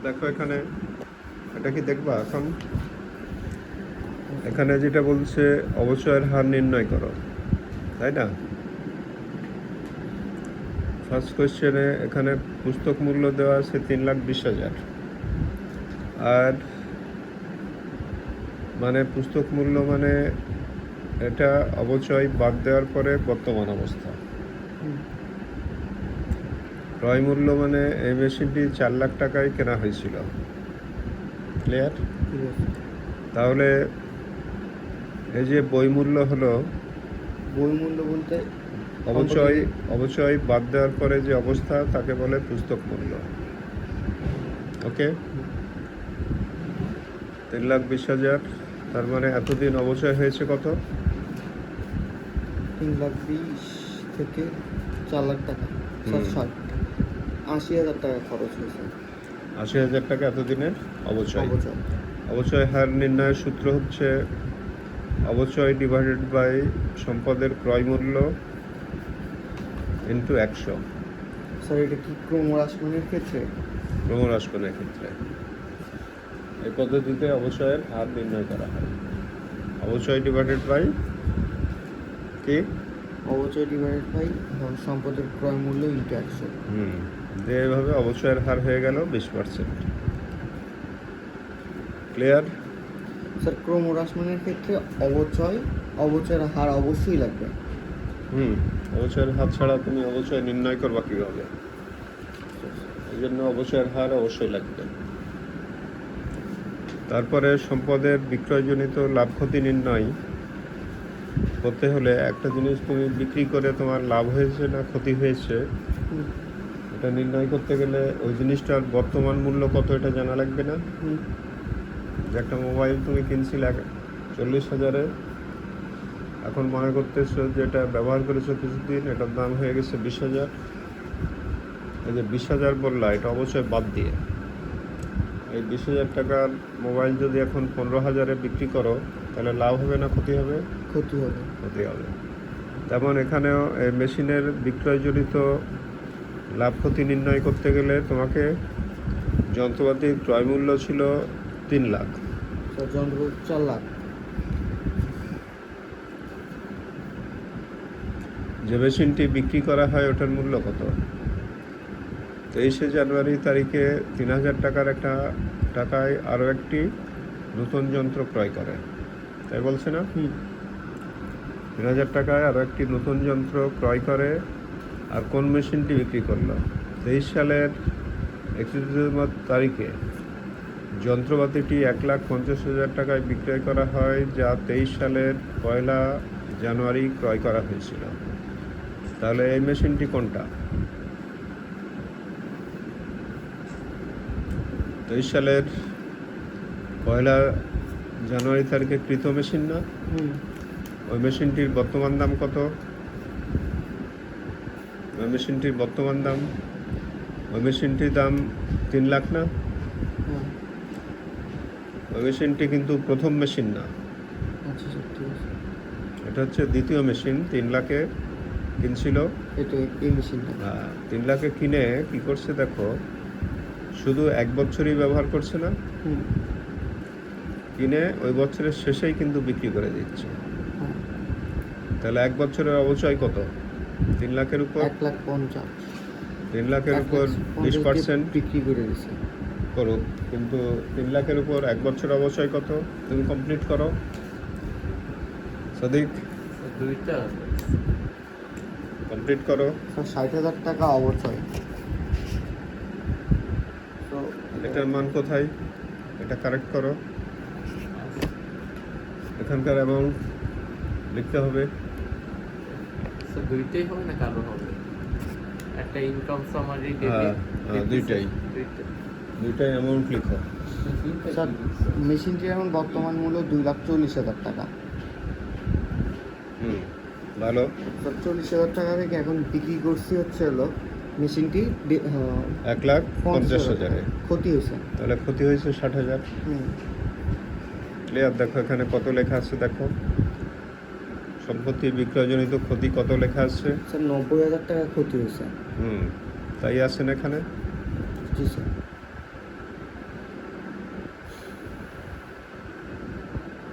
দেখো এখানে, এটা কি দেখবা এখন? এখানে যেটা বলছে অবচয়ের হার নির্ণয় করো, তাই না? ফার্স্ট কোয়েশ্চেনে এখানে পুস্তক মূল্য দেওয়া আছে 3,20,000, আর মানে পুস্তক মূল্য মানে এটা অবচয় বাদ দেওয়ার পরে বর্তমান অবস্থা। ক্রয় মূল্য মানে এই মেশিনটি 4,00,000 টাকায় কেনা হয়েছিল। ক্লিয়ার? তাহলে এই যে বই মূল্য হলো, বই মূল্য বলতে অবচয় বাদ দেওয়ার পরে যে অবস্থা তাকে বলে পুস্তক মূল্য। ওকে, 3,20,000, তার মানে এতদিন অবচয় হয়েছে কত? 3,20,000 থেকে 4,00,000 টাকা, 80,000 টাকা খরচ হয়েছে। 80,000 টাকা এতদিনের অবচয়। অবচয় হার নির্ণয়ের সূত্র হচ্ছে অবচয় ডিভাইডেড বাই সম্পদের ক্রয় মূল্য ইন্টু 100। স্যার এটা কি ক্রমহ্রাসমানের ক্ষেত্রে? ক্রমহ্রাসমানের ক্ষেত্রে এই পদ্ধতিতে অবচয়ের হার নির্ণয় করা হয়। অবচয় ডিভাইডেড বাই কি? অবচয় ডিভাইডেড বাই সম্পদের ক্রয় মূল্য ইন্টু 100। দিয়ে এভাবে অবচয়ের হার হয়ে গেল 20%। ক্লিয়ার? স্যার ক্রমহ্রাসমানের ক্ষেত্রে অবচয়ের হার অবশ্যই লাগবে। অবচয়ের হার ছাড়া তুমি অবচয় নির্ণয় করবা কীভাবে? এই জন্য অবচয়ের হার অবশ্যই লাগবে। তারপরে সম্পদের বিক্রয়জনিত লাভ ক্ষতি নির্ণয় করতে হলে একটা জিনিস তুমি বিক্রি করে তোমার লাভ হয়েছে না ক্ষতি হয়েছে এটা নির্ণয় করতে গেলে ওই জিনিসটার বর্তমান মূল্য কত এটা জানা লাগবে না? যে একটা মোবাইল তুমি কিনছিলে 40,000-এ, এখন মনে করতেছো যে এটা ব্যবহার করেছো কিছুদিন, এটার দাম হয়ে গেছে 20,000। এই যে 20,000 বললা, এটা অবশ্যই বাদ দিয়ে এই 20,000 টাকার মোবাইল যদি এখন 15,000-এ বিক্রি করো তাহলে লাভ হবে না ক্ষতি হবে? ক্ষতি হবে। তেমন এখানেও এই মেশিনের বিক্রয়জনিত লাভ ক্ষতি নির্ণয় করতে গেলে তোমাকে যন্ত্রপাতির ক্রয় মূল্য ছিল 3,00,000, যন্ত্রপাতি 4,00,000, যে মেশিনটি বিক্রি করা হয় ওটার মূল্য কত? 23শে জানুয়ারি তারিখে 3,000 টাকার একটা টাকায় আরও একটি নতুন যন্ত্র ক্রয় করে, তাই বলছে না? 3,000 টাকায় আরও একটি নতুন যন্ত্র ক্রয় করে। আর কোন মেশিনটি বিক্রি করলো? 23 সালের 31 তারিখে যন্ত্রপাতিটি 1,50,000 টাকায় বিক্রয় করা হয়, যা 23 সালের 1 জানুয়ারি ক্রয় করা হয়েছিল। তাহলে এই মেশিনটি কোনটা? 23 সালের 1 জানুয়ারি তারিখে কৃত মেশিন না? ওই মেশিনটির বর্তমান দাম কত? ওই মেশিনটির দাম 3,00,000 না? ওই মেশিনটি কিন্তু প্রথম মেশিন না, এটা হচ্ছে দ্বিতীয় মেশিন। 3,00,000-এ কিনছিল এই মেশিনটা। 3,00,000-এ কিনে কি করছে দেখো, শুধু 1 বছরই ব্যবহার করছে না, কিনে ওই বছরের শেষেই কিন্তু বিক্রি করে দিচ্ছে। তাহলে 1 বছরের অবচয় কত? 3,00,000-এর উপর 1,50,000, 3,00,000-এর উপর 20% বিক্রি করে দিচ্ছে করুক, কিন্তু 3,00,000-এর উপর 1 বছর অবচয় কত? তুমি কমপ্লিট করো সদিক, কমপ্লিট করো। 60,000 টাকা অবচয়। তো এটার মান কোথায়? এটা কারেক্ট করো, এখানকার অ্যামাউন্ট লিখতে হবে। দুইটাই হবে না কারো হবে? একটা ইনকাম সামারি দুইটাই অ্যামাউন্ট লিখো। স্যার মেশিনটির এখন বর্তমান মূল্য 2,40,000 টাকা। ভালো। স্যার 40,000 টাকা থেকে এখন বিক্রি করছি হচ্ছে মেশিনটি 1,50,000-এ। ক্ষতি হয়েছে। তাহলে ক্ষতি হয়েছে 60,000। ক্লিয়ার? দেখো এখানে কত লেখা আছে, দেখো সম্পত্তির বিক্রয়জনিত ক্ষতি কত লেখা আছে? স্যার 90,000 টাকা ক্ষতি হয়েছে। তাই আছে না এখানে? জি স্যার।